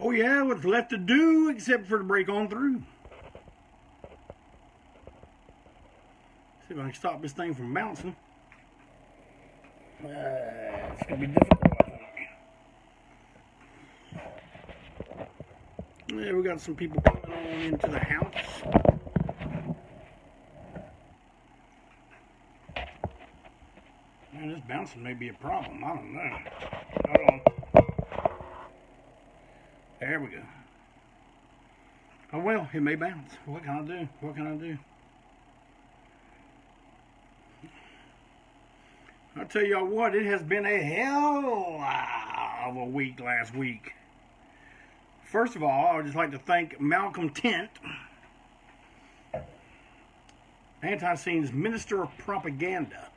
Oh yeah, what's left to do except for to break on through. See if I can stop this thing from bouncing. It's going to be difficult, I think. Yeah, we got some people coming on into the house. Man, this bouncing may be a problem. I don't know. Hold on. There we go. Oh well, it may bounce. What can I do? What can I do? I'll tell y'all what, it has been a hell of a week last week. First of all, I would just like to thank Malcolm Tent, ANTiSEEN's Minister of Propaganda,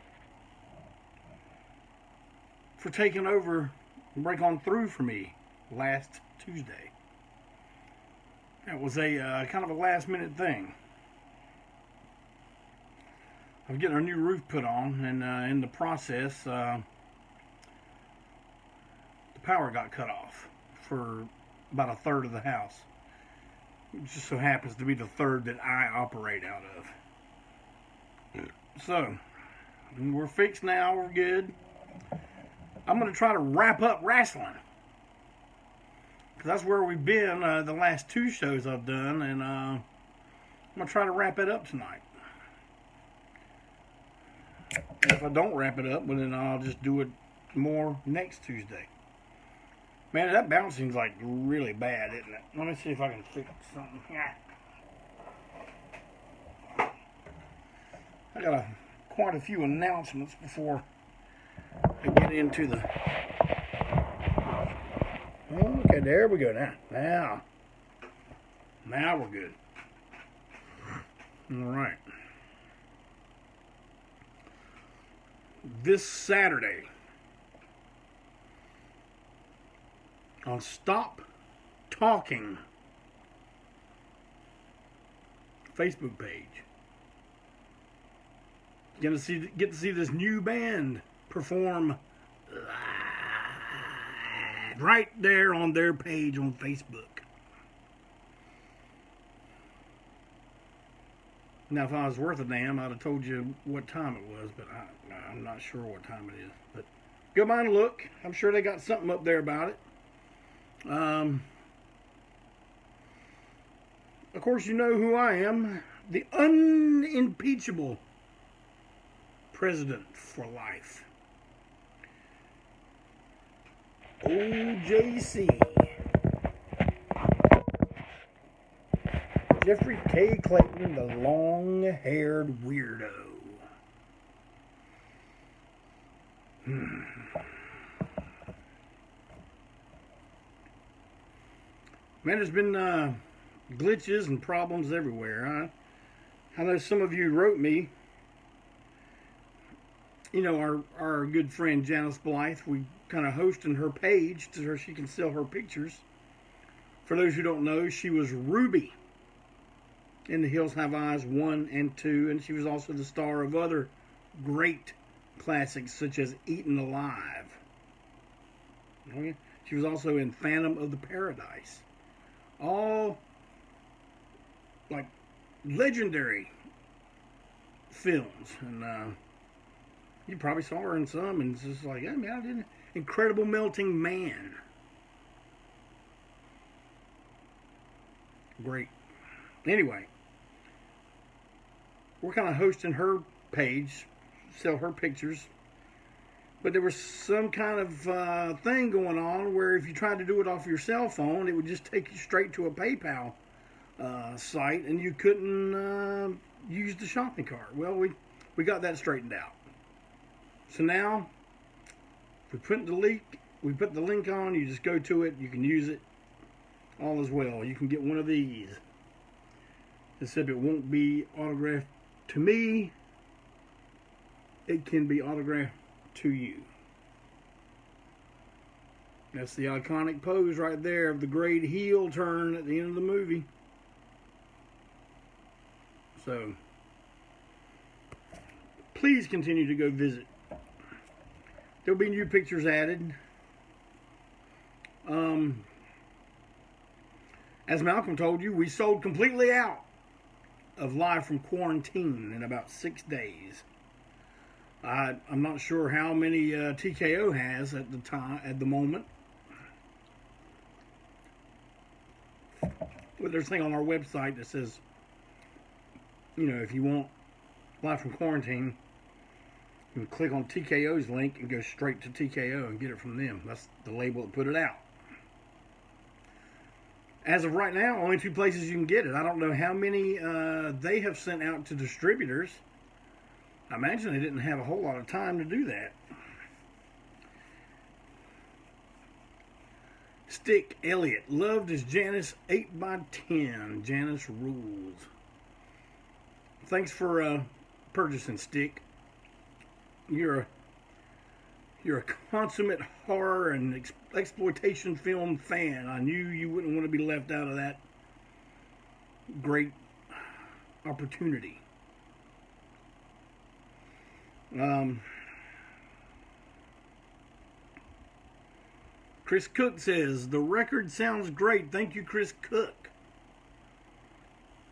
for taking over and break on through for me last Tuesday. It was a kind of a last minute thing. I was getting our new roof put on, and in the process, the power got cut off for about a third of the house. It just so happens to be the third that I operate out of. So, we're fixed now, we're good. I'm going to try to wrap up wrestling, because that's where we've been the last two shows I've done, and I'm going to try to wrap it up tonight. If I don't wrap it up, well, then I'll just do it more next Tuesday. Man, that bouncing's like really bad, isn't it? Let me see if I can fix something. I got quite a few announcements before I get into the... Okay, there we go now. Now we're good. All right. This Saturday on Stop Talking Facebook page, get to see this new band perform live right there on their page on Facebook. Now, if I was worth a damn, I'd have told you what time it was, but I'm not sure what time it is. But go by and look. I'm sure they got something up there about it. Of course, you know who I am. The unimpeachable president for life. OJC. Jeffrey K. Clayton, the long-haired weirdo. Man, there's been glitches and problems everywhere. I know some of you wrote me. You know, our good friend Janice Blythe, we kind of hosting her page so she can sell her pictures. For those who don't know, she was Ruby in The Hills Have Eyes 1 and 2, and she was also the star of other great classics such as Eaten Alive. Okay. She was also in Phantom of the Paradise. All like legendary films, and you probably saw her in some, and it's just like, yeah, man, I didn't. Incredible Melting Man. Great. Anyway, we're kind of hosting her page, sell her pictures. But there was some kind of thing going on where if you tried to do it off your cell phone, it would just take you straight to a PayPal site, and you couldn't use the shopping cart. Well, we got that straightened out. So now, we put the link on, you just go to it, you can use it, all is well. You can get one of these. Except it won't be autographed to me. It can be autographed to you. That's the iconic pose right there of the great heel turn at the end of the movie. So, please continue to go visit. There'll be new pictures added. As Malcolm told you, we sold completely out of Live from Quarantine in about 6 days. I'm not sure how many TKO has at the moment. But there's a thing on our website that says, you know, if you want Live from Quarantine, you can click on TKO's link and go straight to TKO and get it from them. That's the label that put it out. As of right now, only 2 places you can get it. I don't know how many they have sent out to distributors. I imagine they didn't have a whole lot of time to do that. Stick Elliott, loved as Janice 8x10. Janice rules. Thanks for purchasing, Stick. You're a consummate horror and exploitation film fan. I knew you wouldn't want to be left out of that great opportunity. Chris Cook says, the record sounds great. Thank you, Chris Cook.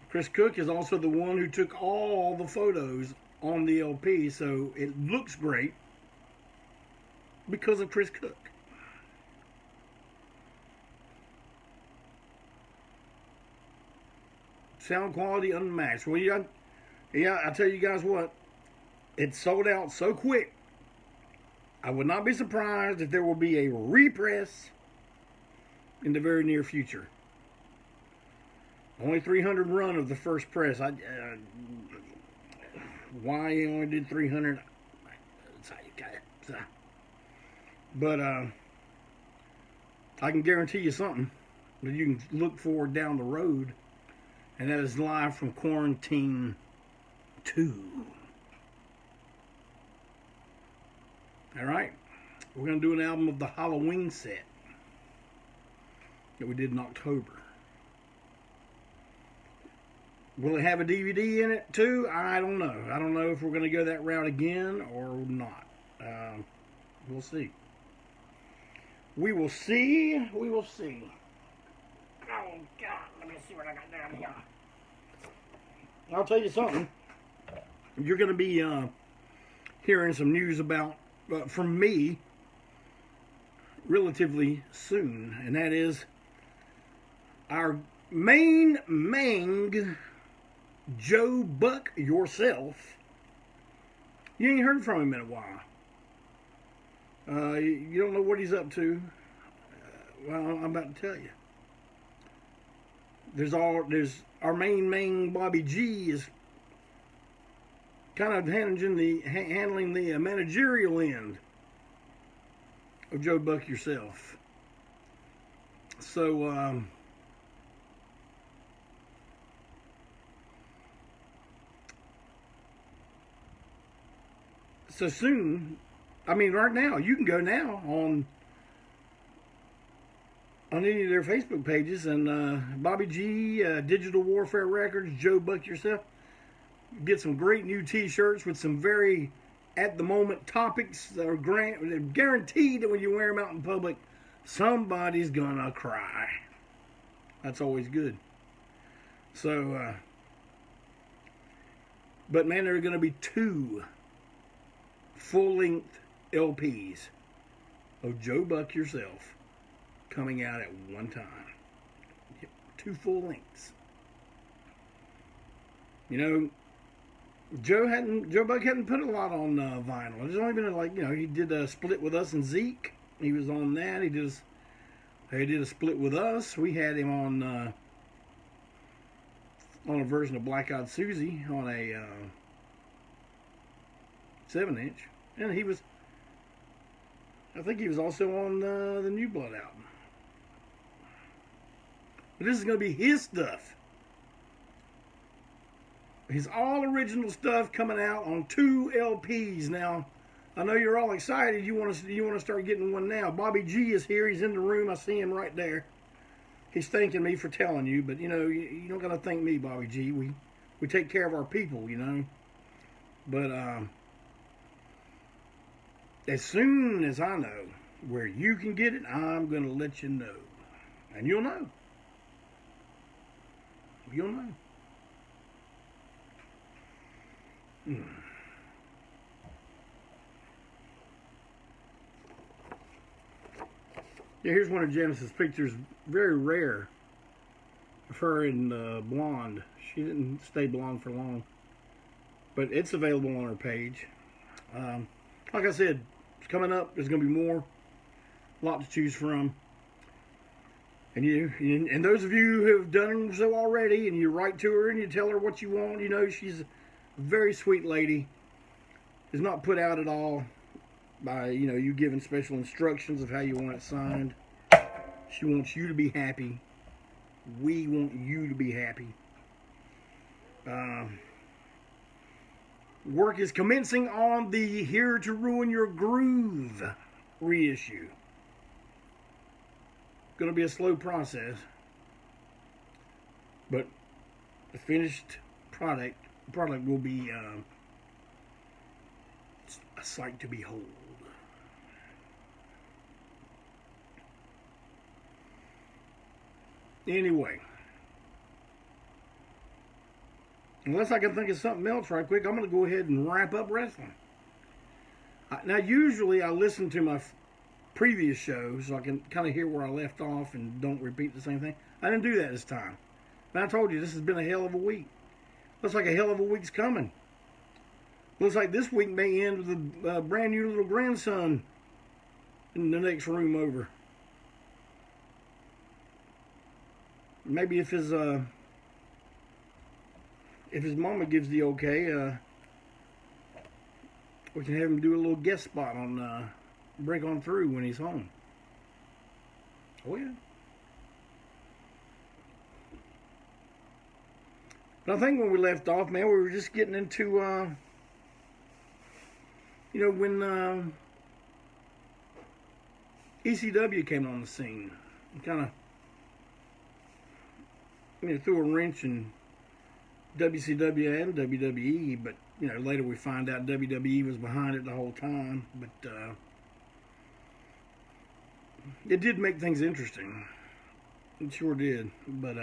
Chris Cook is also the one who took all the photos on the LP, so it looks great because of Chris Cook. Sound quality unmatched. Well, yeah, I tell you guys what, it sold out so quick. I would not be surprised if there will be a repress in the very near future. Only 300 run of the first press. Why he only did 300? That's how you got it. But I can guarantee you something that you can look for down the road, and that is Live from Quarantine 2. All right, we're going to do an album of the Halloween set that we did in October. Will it have a DVD in it too? I don't know. I don't know if we're going to go that route again or not. We'll see. We will see. We will see. Oh, God. Let me see what I got down here. I'll tell you something. You're going to be hearing some news about from me relatively soon, and that is our main Joe Buck yourself. You ain't heard from him in a while. You don't know what he's up to. Well, I'm about to tell you. There's our main Bobby G is kind of handling the managerial end of Joe Buck yourself. So soon, I mean right now, you can go now on any of their Facebook pages and Bobby G, Digital Warfare Records, Joe Buck yourself. Get some great new t-shirts with some very at the moment topics that are guaranteed that when you wear them out in public, somebody's gonna cry. That's always good. So but man, there are gonna be 2 full-length LPs of Joe Buck yourself coming out at one time. 2 full lengths. You know, Joe Buck hadn't put a lot on vinyl. There's only been he did a split with us and Zeke. He was on that. He did a split with us. We had him on a version of Black Eyed Susie on a 7-inch, and I think he was also on the New Blood album. But this is going to be his stuff. His all original stuff coming out on 2 LPs. Now, I know you're all excited. You want to start getting one now. Bobby G is here. He's in the room. I see him right there. He's thanking me for telling you, but you know you don't got to thank me, Bobby G. We take care of our people, you know. But as soon as I know where you can get it, I'm going to let you know, and you'll know. You'll know. Yeah, here's one of Janice's pictures. Very rare of her in blonde. She didn't stay blonde for long, but it's available on her page. Like I said, it's coming up. There's going to be more. A lot to choose from. And those of you who have done so already, and you write to her and you tell her what you want, you know she's a very sweet lady. Is not put out at all by you giving special instructions of how you want it signed. She wants you to be happy. We want you to be happy. Work is commencing on the Here to Ruin Your Groove reissue. Going to be a slow process, but the finished product will be a sight to behold. Anyway, unless I can think of something else right quick, I'm going to go ahead and wrap up wrestling. Now, usually I listen to my previous shows so I can kind of hear where I left off and don't repeat the same thing. I didn't do that this time. And I told you, this has been a hell of a week. Looks like a hell of a week's coming. Looks like this week may end with a brand new little grandson in the next room over. Maybe if his mama gives the okay, we can have him do a little guest spot on Break On Through when he's home. Oh yeah. But I think when we left off, man, we were just getting into, when ECW came on the scene. Kind of, threw a wrench in WCW and WWE, but, later we find out WWE was behind it the whole time. But it did make things interesting. It sure did. But,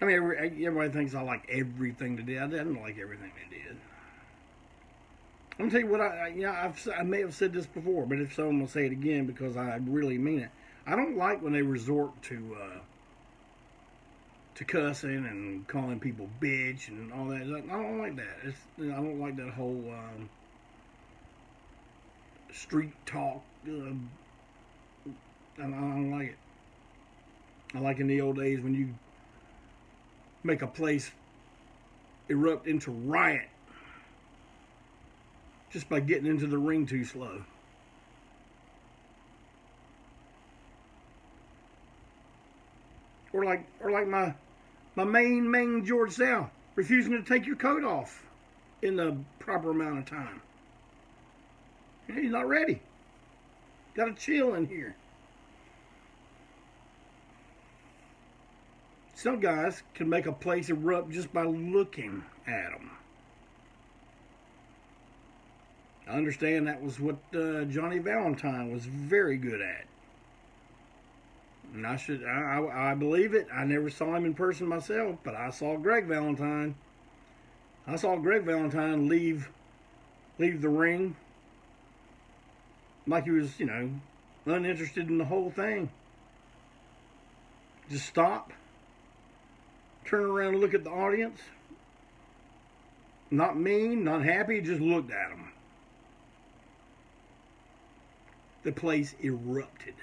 everybody thinks I like everything they did. I didn't like everything they did. I'm going to tell you what, I may have said this before, but if so, I'm going to say it again because I really mean it. I don't like when they resort to cussing and calling people bitch and all that. I don't like that. I don't like that whole street talk. I don't like it. I like in the old days when you make a place erupt into riot just by getting into the ring too slow. Or like my main George Sal refusing to take your coat off in the proper amount of time. He's not ready. Got to chill in here. Some guys can make a place erupt just by looking at them. I understand that was what Johnny Valentine was very good at. And I believe it. I never saw him in person myself, but I saw Greg Valentine. I saw Greg Valentine leave the ring like he was, uninterested in the whole thing. Just stop, turn around and look at the audience. Not mean, not happy, just looked at them. The place erupted.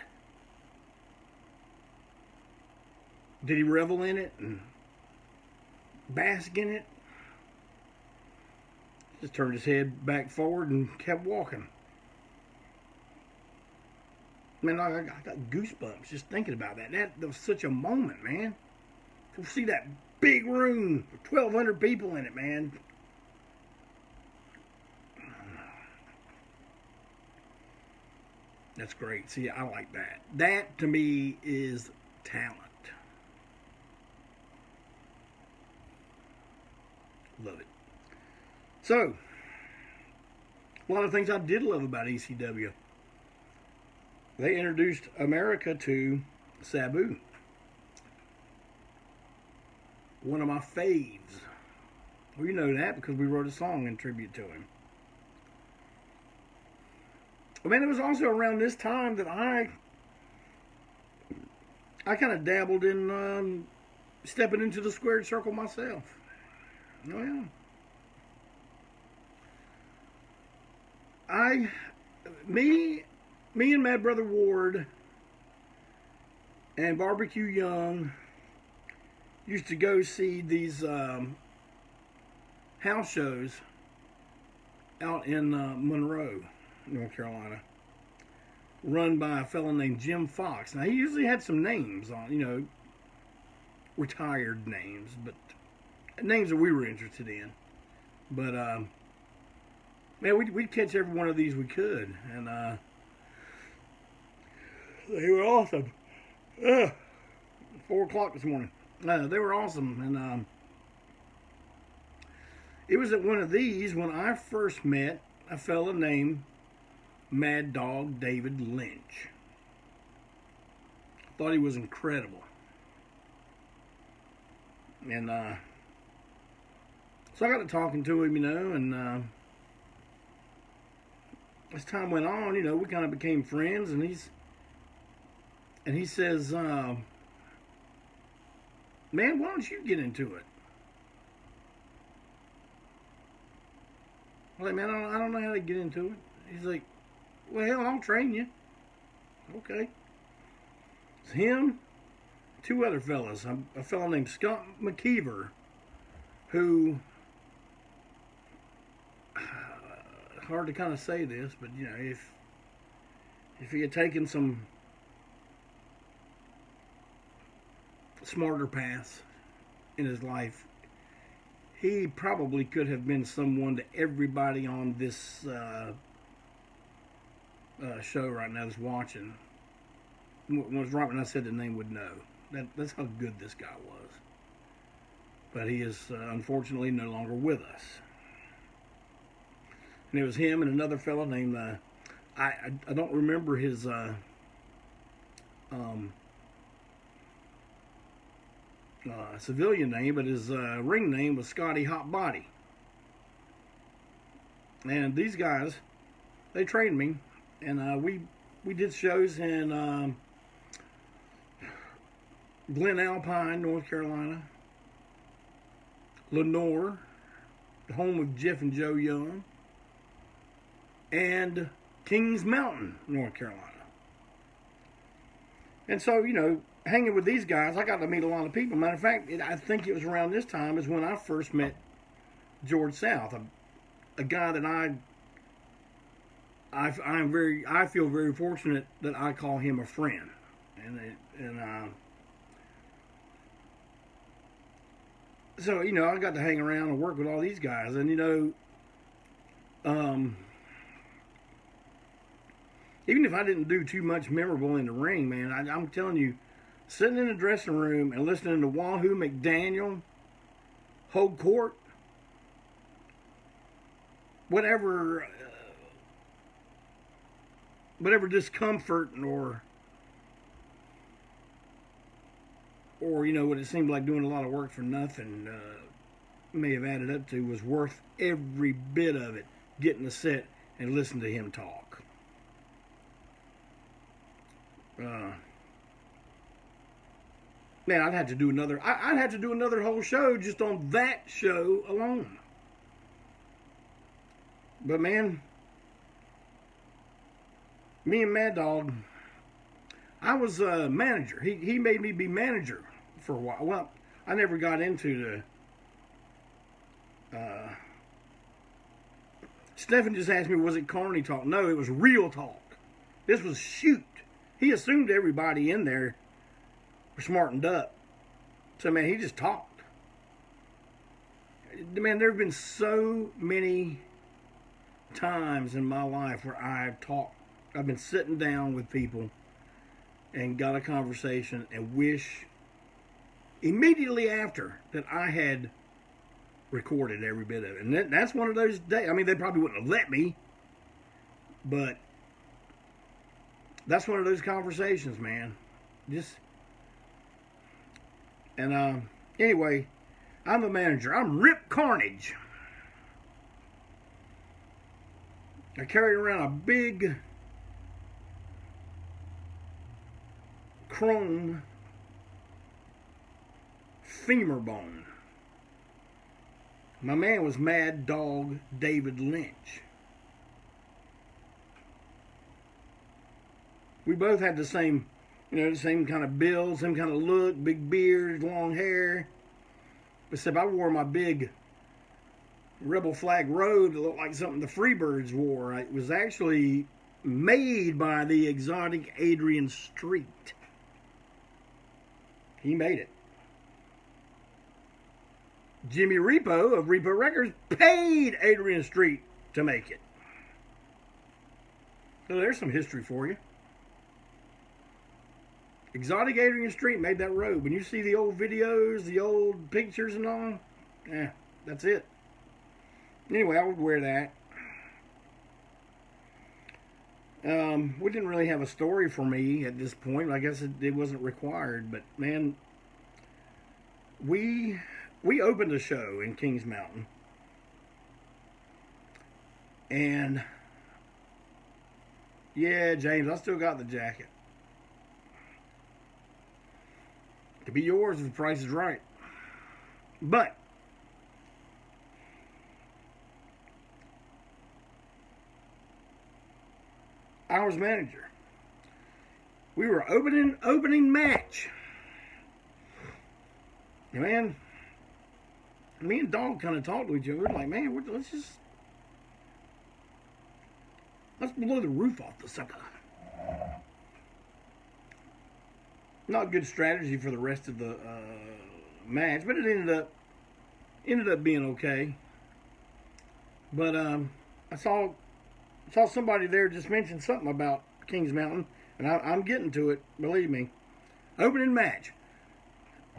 Did he revel in it and bask in it? Just turned his head back forward and kept walking. Man, I got goosebumps just thinking about that. That was such a moment, man. To see that big room with 1,200 people in it, man. That's great. See, I like that. That, to me, is talent. Love it. So, a lot of things I did love about ECW. They introduced America to Sabu. one of my faves. Well, you know that because we wrote a song in tribute to him. I mean, it was also around this time that I kind of dabbled in stepping into the squared circle myself. Oh yeah. Me and Mad Brother Ward and Barbecue Young used to go see these house shows out in Monroe, North Carolina, run by a fellow named Jim Fox. Now, he usually had some names on, you know, retired names, but names that we were interested in. But, man, we'd catch every one of these we could, and they were awesome. 4 o'clock this morning. They were awesome, and it was at one of these when I first met a fella named Mad Dog David Lynch. I thought he was incredible. And so I got to talking to him, you know, and as time went on, you know, we kind of became friends, and he says, man, why don't you get into it? I'm like, man, I don't know how to get into it. He's like, well, hell, I'll train you. Okay. It's him, 2 other fellas. A fellow named Scott McKeever, who, hard to kind of say this, but, you know, if he had taken some smarter paths in his life, he probably could have been someone that everybody on this show right now that's watching, was right when I said the name, would know. That's how good this guy was. But he is unfortunately no longer with us. And it was him and another fellow named, I don't remember his civilian name, but his ring name was Scotty Hot Body. And these guys, they trained me, and we did shows in Glen Alpine, North Carolina, Lenore, the home of Jeff and Joe Young, and Kings Mountain, North Carolina. And so, you know, hanging with these guys, I got to meet a lot of people. Matter of fact, I think it was around this time is when I first met George South, a guy that I feel very fortunate that I call him a friend, so, you know, I got to hang around and work with all these guys, and, you know, even if I didn't do too much memorable in the ring, man, I'm telling you, sitting in the dressing room and listening to Wahoo McDaniel hold court, whatever discomfort or you know, what it seemed like doing a lot of work for nothing may have added up to, was worth every bit of it, getting to sit and listen to him talk. Man, I'd have to do another whole show just on that show alone. But man, me and Mad Dog, I was a manager. He made me be manager for a while. Well, I never got into the Stephen just asked me, was it corny talk? No, it was real talk. This was shoot. He assumed everybody in there were smartened up. So, man, he just talked. Man, there have been so many times in my life where I've talked. I've been sitting down with people and got a conversation and wish immediately after that I had recorded every bit of it. And that's one of those days. I mean, they probably wouldn't have let me, but that's one of those conversations, man. Anyway, I'm the manager. I'm Rip Carnage. I carried around a big chrome femur bone. My man was Mad Dog David Lynch. We both had the same, the same kind of build, same kind of look, big beard, long hair. Except I wore my big rebel flag robe that looked like something the Freebirds wore. It was actually made by the exotic Adrian Street. He made it. Jimmy Repo of Repo Records paid Adrian Street to make it. So there's some history for you. Exotic Adrian Street made that robe. When you see the old videos, the old pictures and all, that's it. Anyway, I would wear that. We didn't really have a story for me at this point. I guess it wasn't required, but man, we opened a show in Kings Mountain, and yeah, James, I still got the jacket. Could be yours if the price is right. But I was manager. We were opening match. And man, me and Dog kind of talked to each other. We're like, man, let's blow the roof off the sucker. Not good strategy for the rest of the match, but it ended up being okay. But I saw somebody there just mention something about Kings Mountain, and I'm getting to it, believe me. Opening match.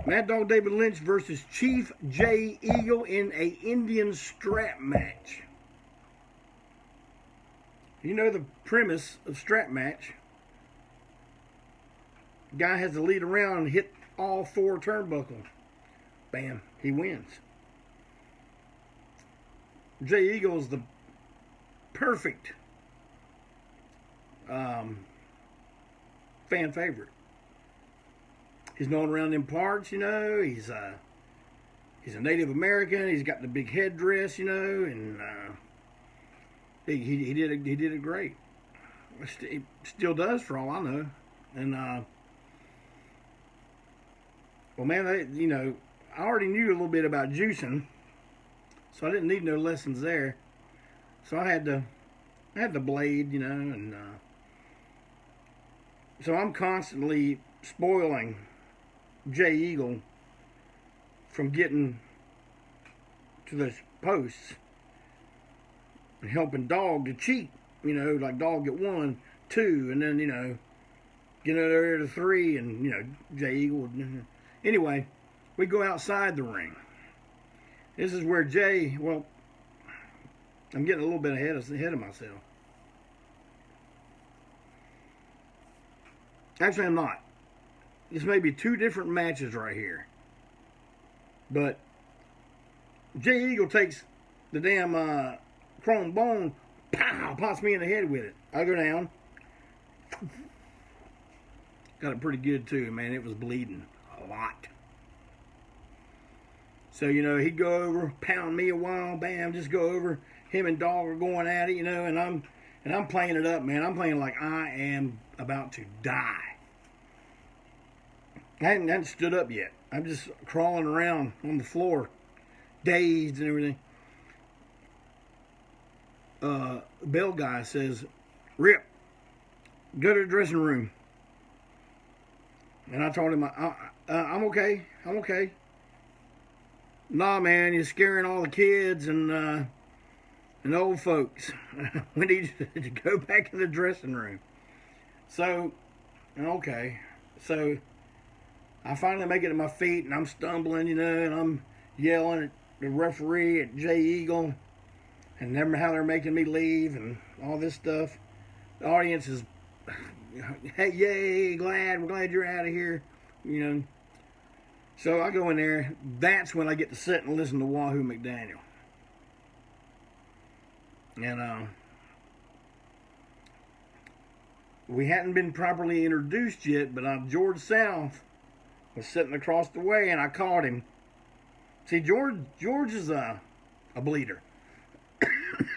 Mad Dog David Lynch versus Chief J. Eagle in a Indian strap match. You know the premise of strap match. Guy has to lead around and hit all 4 turnbuckles. Bam, he wins. Jay Eagle is the perfect fan favorite. He's known around them parts, He's a Native American. He's got the big headdress, and he did it great. He still does, for all I know. And well, man, I already knew a little bit about juicing, so I didn't need no lessons there. So I had the blade, and so I'm constantly spoiling Jay Eagle from getting to the posts and helping Dog to cheat, like Dog get 1, 2, and then, get there to 3, and, Jay Eagle would. Anyway, we go outside the ring. This is where Jay, well, I'm getting a little bit ahead of myself. Actually, I'm not. This may be 2 different matches right here. But Jay Eagle takes the damn chrome bone, pow, pops me in the head with it. I go down. Got it pretty good too, man. It was bleeding a lot. So, he'd go over, pound me a while, bam, just go over. Him and Dog are going at it, and I'm playing it up, man. I'm playing like I am about to die. I hadn't stood up yet. I'm just crawling around on the floor, dazed and everything. Bell guy says, "Rip, go to the dressing room." And I told him, I'm okay. I'm okay. Nah, man, you're scaring all the kids and old folks. We need to go back in the dressing room. So, okay. So, I finally make it to my feet, and I'm stumbling, and I'm yelling at the referee, at Jay Eagle, and how they're making me leave and all this stuff. The audience is, hey, yay, we're glad you're out of here, So I go in there. That's when I get to sit and listen to Wahoo McDaniel. And we hadn't been properly introduced yet, but George South was sitting across the way, and I called him. See, George is a bleeder.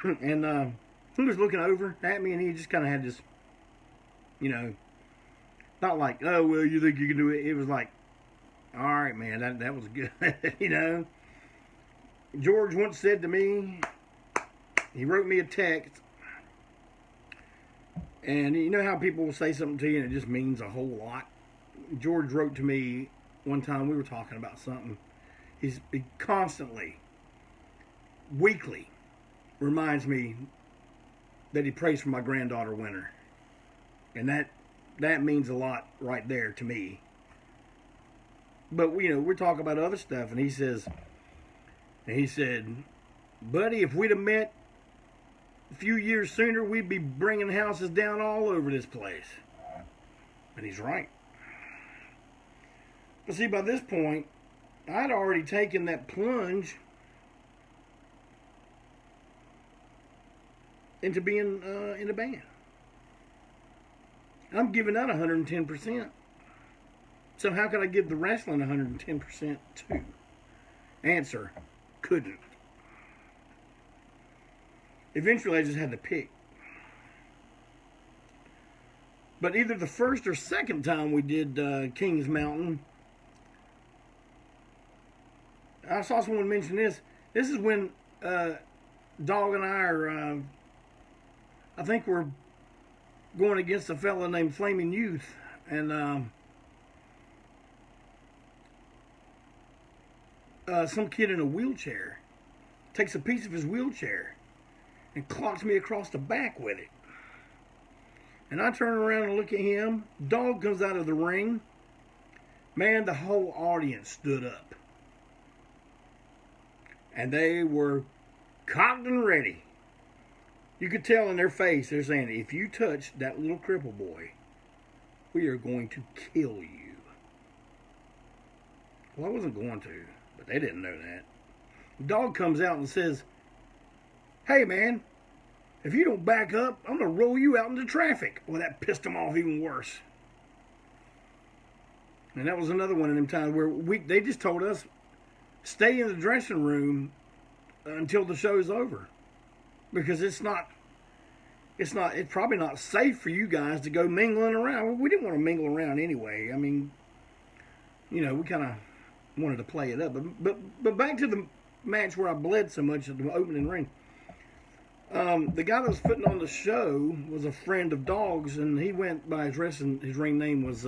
And he was looking over at me, and he just kind of had this, you know, not like, oh, well, you think you can do it. It was like, all right, man, that was good, you know. George once said to me, he wrote me a text, and you know how people will say something to you and it just means a whole lot? George wrote to me one time, we were talking about something. He constantly, weekly, reminds me that he prays for my granddaughter Winter. And that means a lot right there to me. But, you know, we're talking about other stuff, and he said, buddy, if we'd have met a few years sooner, we'd be bringing houses down all over this place. And he's right. But see, by this point, I'd already taken that plunge into being in a band. I'm giving that 110%. So how could I give the wrestling 110% too? Answer, couldn't. Eventually, I just had to pick. But either the first or second time we did Kings Mountain, I saw someone mention this. This is when Dog and I are, I think we're going against a fella named Flaming Youth. And some kid in a wheelchair takes a piece of his wheelchair and clocks me across the back with it. And I turn around and look at him. Dog comes out of the ring. Man, the whole audience stood up. And they were cocked and ready. You could tell in their face, they're saying, if you touch that little cripple boy, we are going to kill you. Well, I wasn't going to, but they didn't know that. Dog comes out and says, hey, man, if you don't back up, I'm going to roll you out into traffic. Well, that pissed them off even worse. And that was another one of them times where they just told us, stay in the dressing room until the show's over. Because it's probably not safe for you guys to go mingling around. Well, we didn't want to mingle around anyway. I mean, you know, we kind of wanted to play it up. But back to the match where I bled so much at the opening ring. The guy that was putting on the show was a friend of Dog's, and he went by his ring name was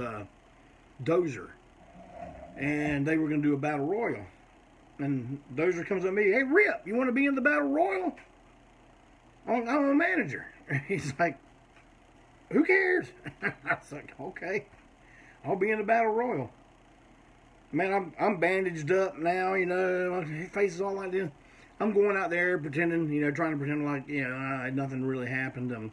Dozer. And they were going to do a battle royal. And Dozer comes up to me, hey, Rip, you want to be in the battle royal? I'm a manager. He's like, who cares? I was like, okay, I'll be in the battle royal. Man, I'm bandaged up now, you know, my face is all like this. I'm going out there pretending, you know, trying to pretend like, you know, nothing really happened.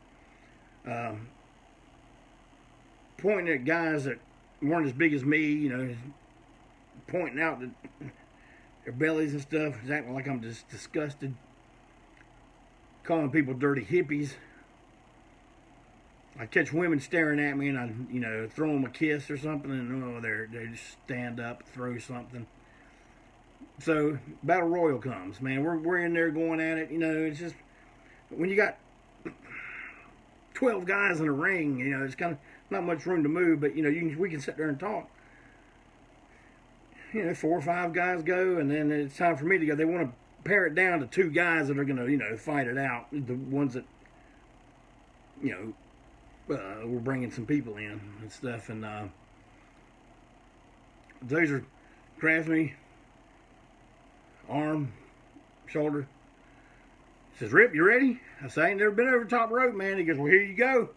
Pointing at guys that weren't as big as me, you know, pointing out that their bellies and stuff, acting like I'm just disgusted. Calling people dirty hippies. I catch women staring at me and I, you know, throw them a kiss or something, and they just stand up, throw something. So battle royal comes, man. We're in there going at it. You know, it's just when you got 12 guys in a ring, you know, it's kind of not much room to move, but you know, we can sit there and talk. You know, 4 or 5 guys go, and then it's time for me to go. They want to pare it down to 2 guys that are going to, you know, fight it out. The ones that, you know, we're bringing some people in and stuff. And Dozer grabs me, arm, shoulder. Says, Rip, you ready? I say, I ain't never been over the top rope, man. He goes, well, here you go.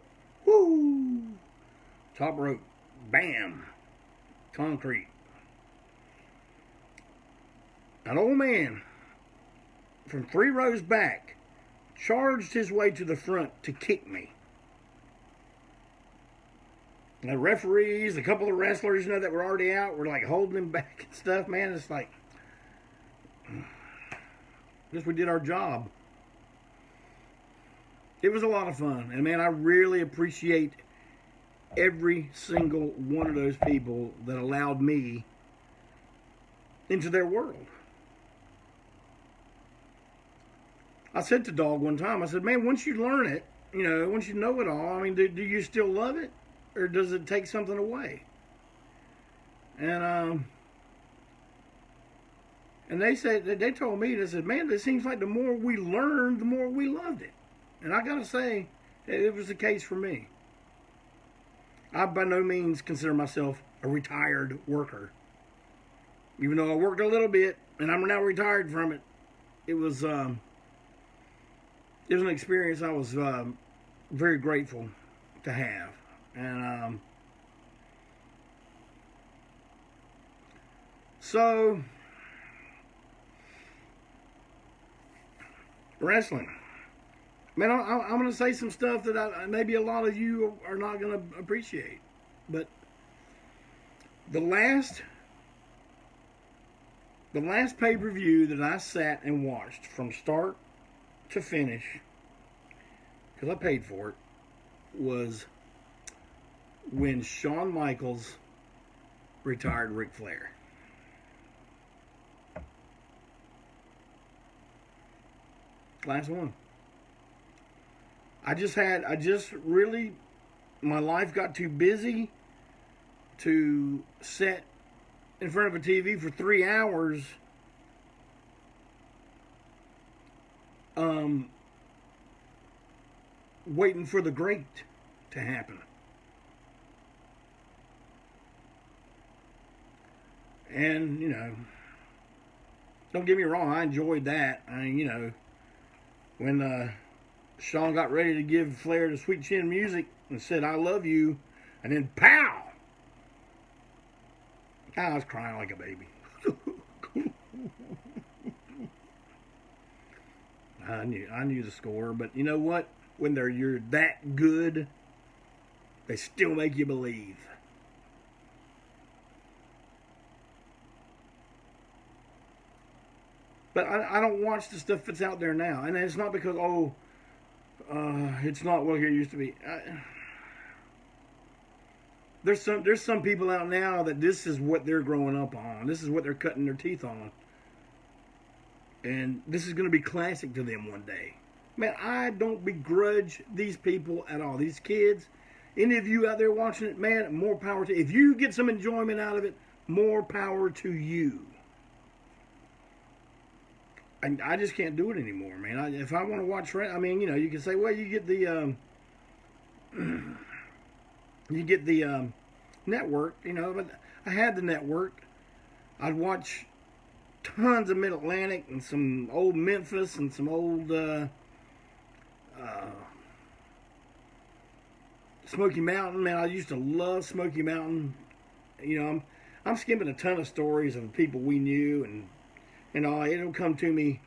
Woo! Top rope. Bam. Concrete. An old man from 3 rows back charged his way to the front to kick me. the referees, a couple of wrestlers, that were already out, were like holding him back and stuff. Man, it's like, I guess we did our job. It was a lot of fun, and man, I really appreciate every single one of those people that allowed me into their world. I said to Dog one time, I said, man, once you learn it, once you know it all, I mean, do you still love it? Or does it take something away? And they told me, they said, man, it seems like the more we learned, the more we loved it. And I got to say, it was the case for me. I by no means consider myself a retired worker. Even though I worked a little bit, and I'm now retired from it, it was an experience I was very grateful to have. And so, wrestling. Man, I'm going to say some stuff that maybe a lot of you are not going to appreciate. But the last pay-per-view that I sat and watched from start to finish, because I paid for it, was when Shawn Michaels retired Ric Flair. Last one. My life got too busy to sit in front of a TV for 3 hours waiting for the great to happen. And, don't get me wrong, I enjoyed that. When Shawn got ready to give Flair the Sweet Chin Music and said, I love you, and then pow! I was crying like a baby. I knew the score, but you know what? When you're that good, they still make you believe. But I don't watch the stuff that's out there now. And it's not because, it's not what it used to be. There's some people out now that this is what they're growing up on. This is what they're cutting their teeth on. And this is going to be classic to them one day. Man, I don't begrudge these people at all. These kids, any of you out there watching it, man, more power to you. If you get some enjoyment out of it, more power to you. I just can't do it anymore, man. If I want to watch, you can say, well, you get the network, but I had the network. I'd watch tons of Mid-Atlantic and some old Memphis and some old Smoky Mountain. Man, I used to love Smoky Mountain. I'm skimming a ton of stories of people we knew and all. It'll come to me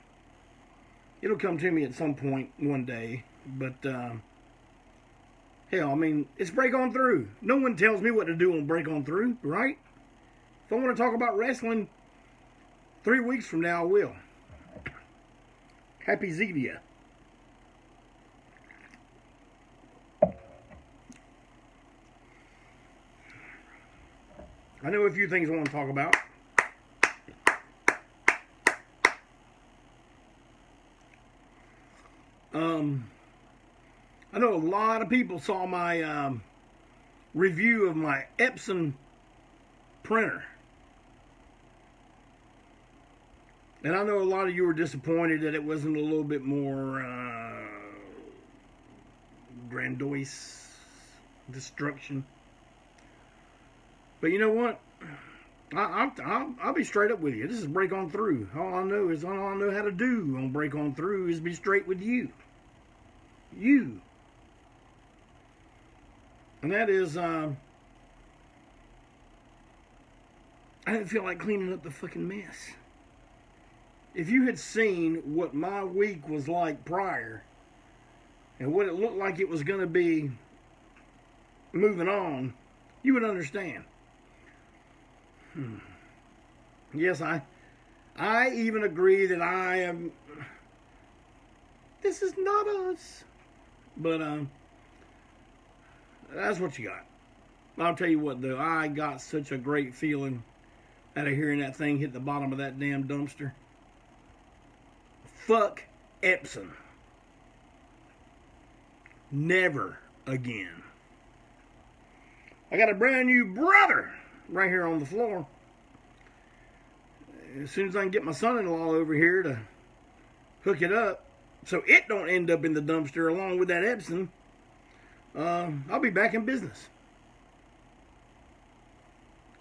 at some point one day. But hell, it's Break On Through. No one tells me what to do on Break On Through, right? If I want to talk about wrestling 3 weeks from now, I will. Happy Zevia. I know a few things I want to talk about. I know a lot of people saw my review of my Epson printer. And I know a lot of you were disappointed that it wasn't a little bit more grandiose destruction. But you know what? I'll be straight up with you. This is Break On Through. All I know how to do on Break On Through is be straight with you. You. And that is, I didn't feel like cleaning up the fucking mess. If you had seen what my week was like prior, and what it looked like it was going to be moving on, you would understand. Yes, I even agree that I am. This is not us. But that's what you got. I'll tell you what, though, I got such a great feeling out of hearing that thing hit the bottom of that damn dumpster. Fuck Epson. Never again. I got a brand new brother right here on the floor. As soon as I can get my son-in-law over here to hook it up so it don't end up in the dumpster along with that Epson, I'll be back in business.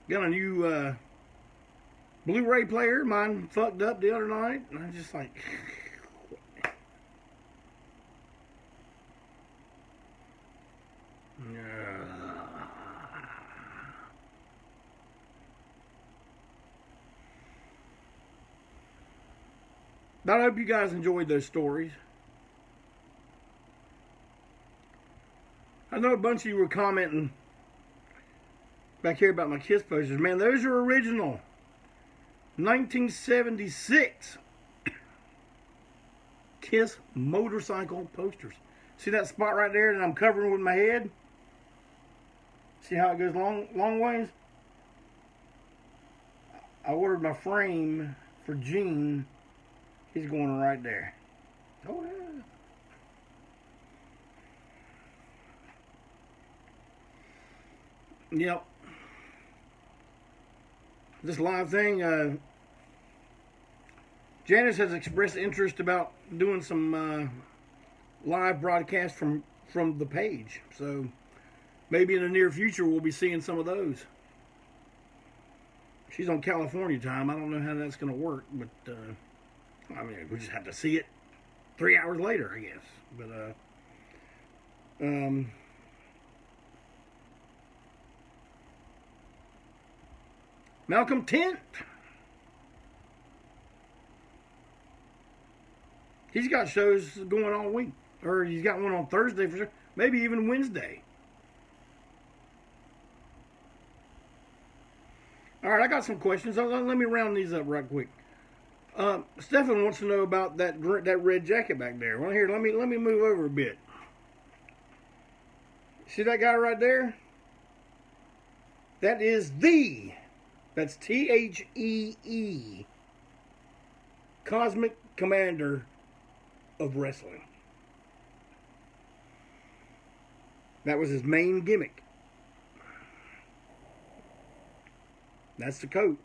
Got a new Blu-ray player. Mine fucked up the other night, and I just like... But I hope you guys enjoyed those stories. I know a bunch of you were commenting back here about my Kiss posters. Man, those are original. 1976 Kiss motorcycle posters. See that spot right there that I'm covering with my head? See how it goes long ways? I ordered my frame for Gene. He's going right there. Oh, yeah. Yep. This live thing, Janice has expressed interest about doing some live broadcast from the page. So maybe in the near future we'll be seeing some of those. She's on California time. I don't know how that's going to work, but I mean, we just have to see it 3 hours later, I guess. But Malcolm Tent. He's got shows going all week. Or he's got one on Thursday for sure. Maybe even Wednesday. Alright, I got some questions. Let me round these up right quick. Stefan wants to know about that red jacket back there. Well, here, let me move over a bit. See that guy right there? That is that's T-H-E-E, Cosmic Commander of Wrestling. That was his main gimmick. That's the coat.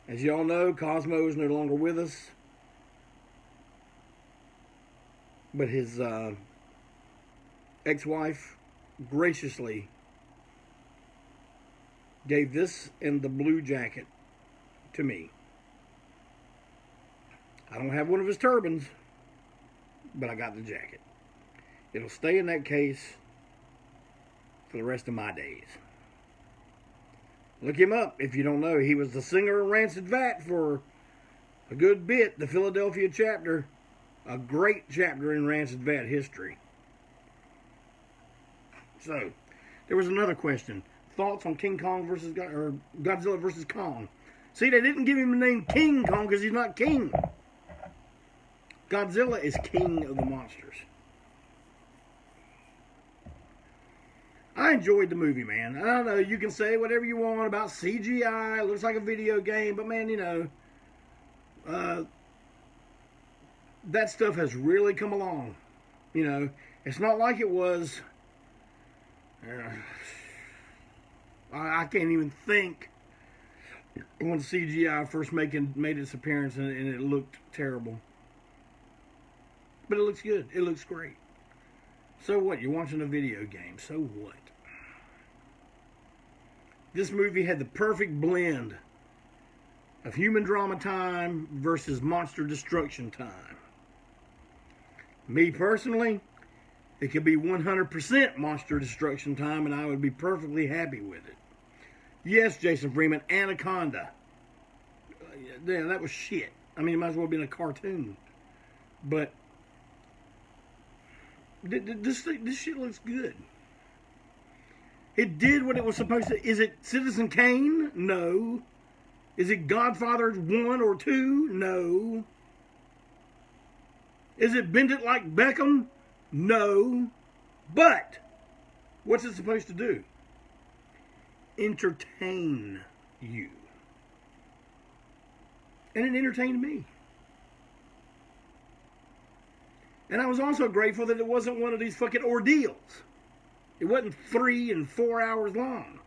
As y'all know, Cosmo is no longer with us. But his ex-wife graciously gave this and the blue jacket to me. I don't have one of his turbans, but I got the jacket. It'll stay in that case for the rest of my days. Look him up if you don't know. He was the singer of Rancid Vat for a good bit, the Philadelphia chapter. A great chapter in Rancid Vat history. So, there was another question. Thoughts on King Kong versus Godzilla versus Kong? See, they didn't give him the name King Kong because he's not king. Godzilla is king of the monsters. I enjoyed the movie, man. I don't know, you can say whatever you want about CGI. It looks like a video game, but man, you know, that stuff has really come along. You know, it's not like it was. I can't even think when CGI first made its appearance and it looked terrible. But it looks good. It looks great. So what? You're watching a video game. So what? This movie had the perfect blend of human drama time versus monster destruction time. Me personally, it could be 100% monster destruction time and I would be perfectly happy with it. Yes, Jason Freeman, Anaconda. Yeah, that was shit. I mean, it might as well have been a cartoon. But this shit looks good. It did what it was supposed to. Is it Citizen Kane? No. Is it Godfather 1 or 2? No. Is it Bend It Like Beckham? No. But what's it supposed to do? Entertain you. And it entertained me. And I was also grateful that it wasn't one of these fucking ordeals. It wasn't 3 and 4 hours long.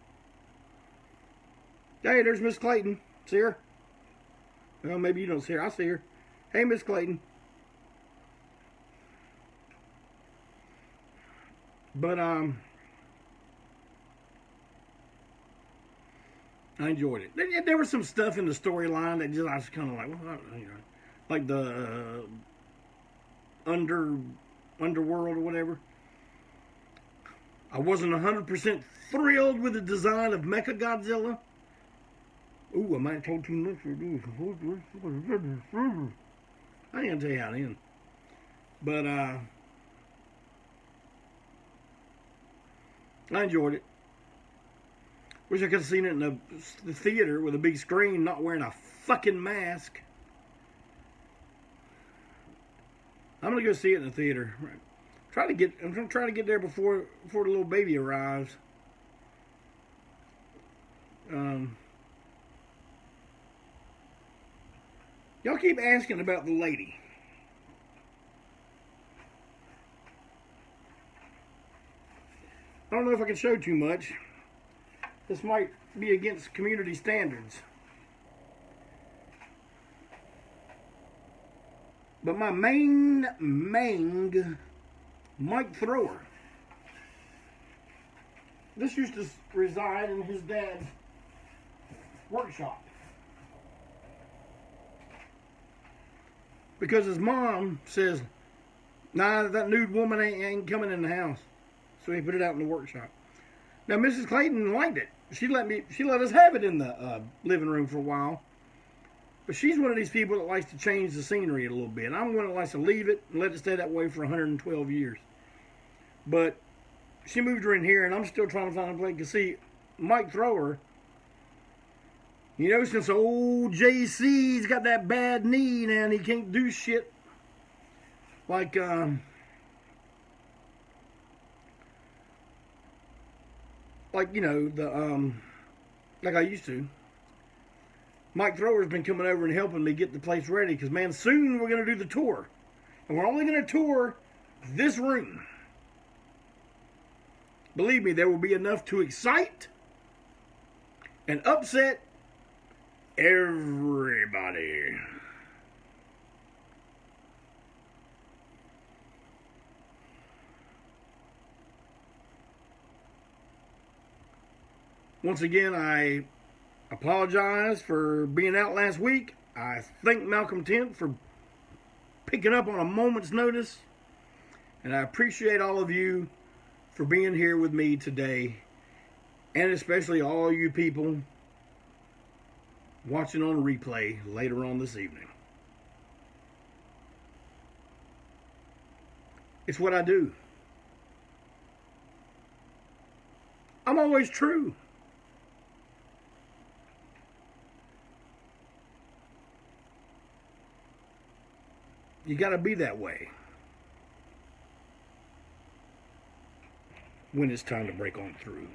Hey, there's Miss Clayton. See her? Well, maybe you don't see her. I see her. Hey, Miss Clayton. But, I enjoyed it. There was some stuff in the storyline that just, I was kind of like, well, you know, like the underworld or whatever. I wasn't 100% thrilled with the design of Mechagodzilla. Ooh, I might have told too much. I ain't gonna tell you how it ends. But I enjoyed it. Wish I could have seen it in the theater with a big screen, not wearing a fucking mask. I'm gonna go see it in the theater. I'm gonna try to get there before the little baby arrives. Y'all keep asking about the lady. I don't know if I can show too much. This might be against community standards. But my main mic thrower. This used to reside in his dad's workshop. Because his mom says, nah, that nude woman ain't coming in the house. So he put it out in the workshop. Now, Mrs. Clayton liked it. She let us have it in the living room for a while. But she's one of these people that likes to change the scenery a little bit. I'm one that likes to leave it and let it stay that way for 112 years. But she moved her in here, and I'm still trying to find a place. Because, see, Mike Thrower, you know, since old JC's got that bad knee now and he can't do shit like, you know, like I used to. Mike Thrower's been coming over and helping me get the place ready because, man, soon we're going to do the tour. And we're only going to tour this room. Believe me, there will be enough to excite and upset everybody. Once again, I apologize for being out last week. I thank Malcolm Tent for picking up on a moment's notice. And I appreciate all of you for being here with me today. And especially all you people watching on replay later on this evening. It's what I do. I'm always true. You got to be that way when it's time to break on through.